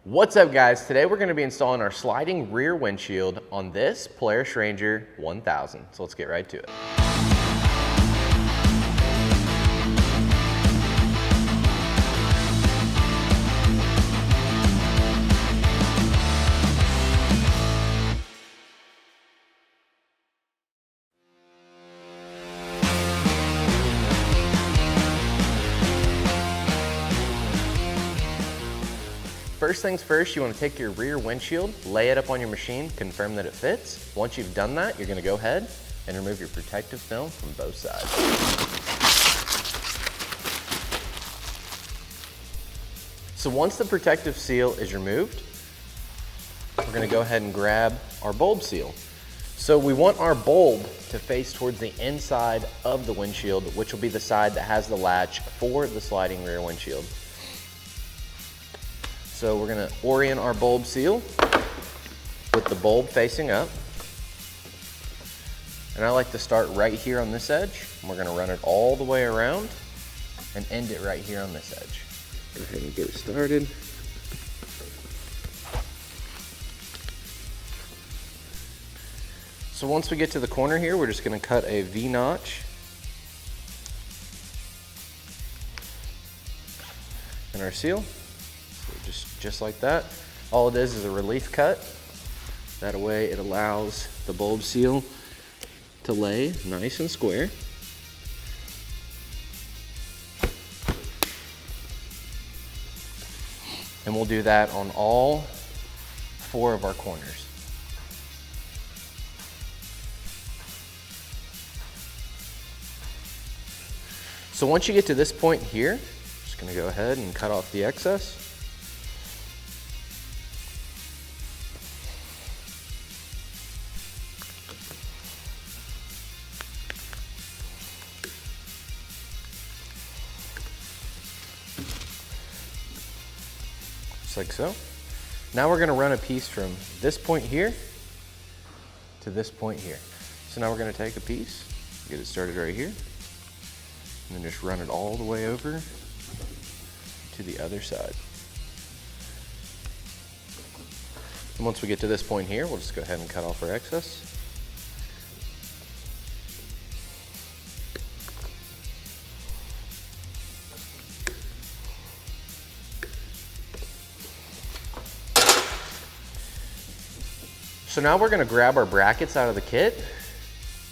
What's up guys? Today we're going to be installing our sliding rear windshield on this Polaris Ranger 1000. So let's get right to it. First things first, you want to take your rear windshield, lay it up on your machine, confirm that it fits. Once you've done that, you're going to go ahead and remove your protective film from both sides. So once the protective seal is removed, we're going to go ahead and grab our bulb seal. So we want our bulb to face towards the inside of the windshield, which will be the side that has the latch for the sliding rear windshield. So we're going to orient our bulb seal with the bulb facing up. And I like to start right here on this edge. And we're going to run it all the way around and end it right here on this edge. Go ahead and get it started. So once we get to the corner here, we're just going to cut a V-notch. In our seal. Just like that. All it is a relief cut. That way it allows the bulb seal to lay nice and square. And we'll do that on all 4 of our corners. So once you get to this point here, just going to go ahead and cut off the excess. Like so. Now we're going to run a piece from this point here to this point here. So now we're going to take a piece, get it started right here, and then just run it all the way over to the other side. And once we get to this point here, we'll just go ahead and cut off our excess. So now we're going to grab our brackets out of the kit.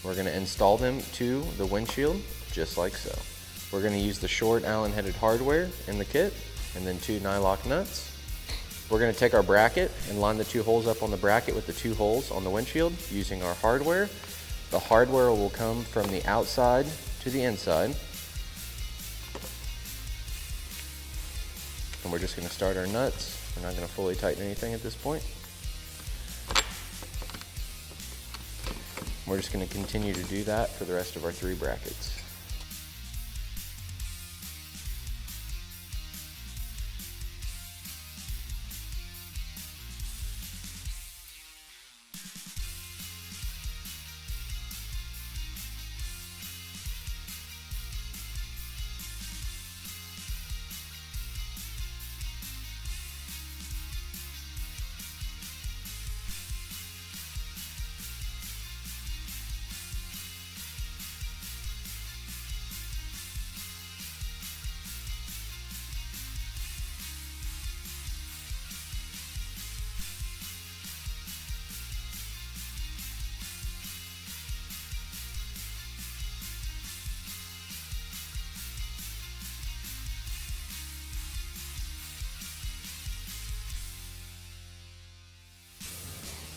We're going to install them to the windshield just like so. We're going to use the short Allen headed hardware in the kit and then 2 nylock nuts. We're going to take our bracket and line the 2 holes up on the bracket with the 2 holes on the windshield using our hardware. The hardware will come from the outside to the inside. And we're just going to start our nuts. We're not going to fully tighten anything at this point. We're just going to continue to do that for the rest of our 3 brackets.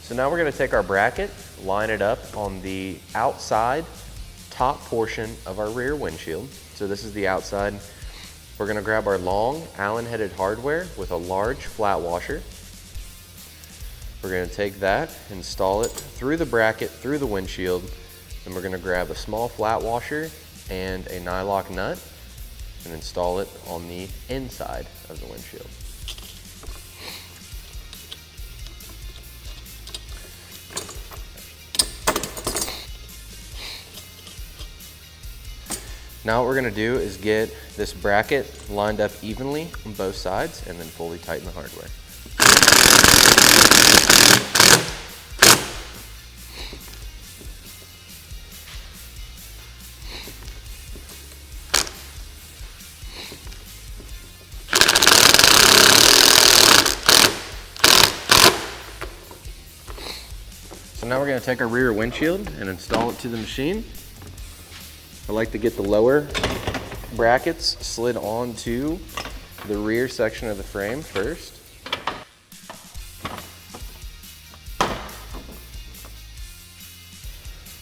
So now we're going to take our bracket, line it up on the outside top portion of our rear windshield. So this is the outside. We're going to grab our long Allen headed hardware with a large flat washer. We're going to take that, install it through the bracket, through the windshield, and we're going to grab a small flat washer and a nylock nut and install it on the inside of the windshield. Now what we're going to do is get this bracket lined up evenly on both sides and then fully tighten the hardware. So now we're going to take our rear windshield and install it to the machine. I like to get the lower brackets slid onto the rear section of the frame first.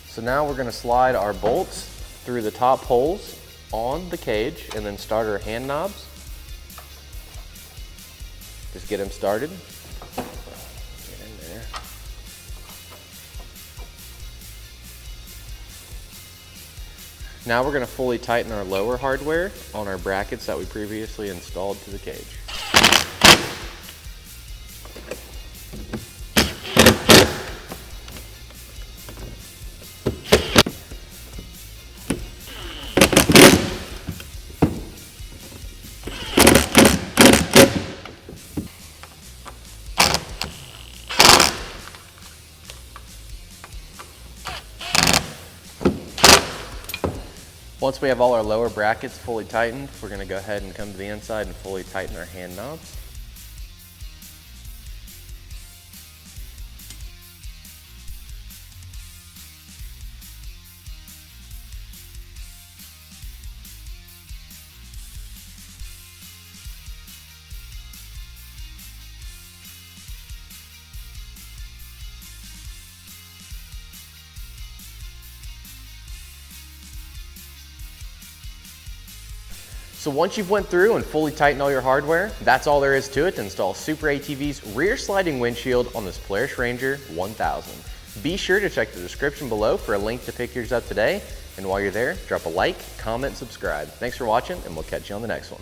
So now we're going to slide our bolts through the top holes on the cage and then start our hand knobs. Just get them started. Get in there. Now we're going to fully tighten our lower hardware on our brackets that we previously installed to the cage. Once we have all our lower brackets fully tightened, we're going to go ahead and come to the inside and fully tighten our hand knobs. So once you've went through and fully tightened all your hardware, that's all there is to it to install SuperATV's rear sliding windshield on this Polaris Ranger 1000. Be sure to check the description below for a link to pick yours up today. And while you're there, drop a like, comment, subscribe. Thanks for watching, and we'll catch you on the next one.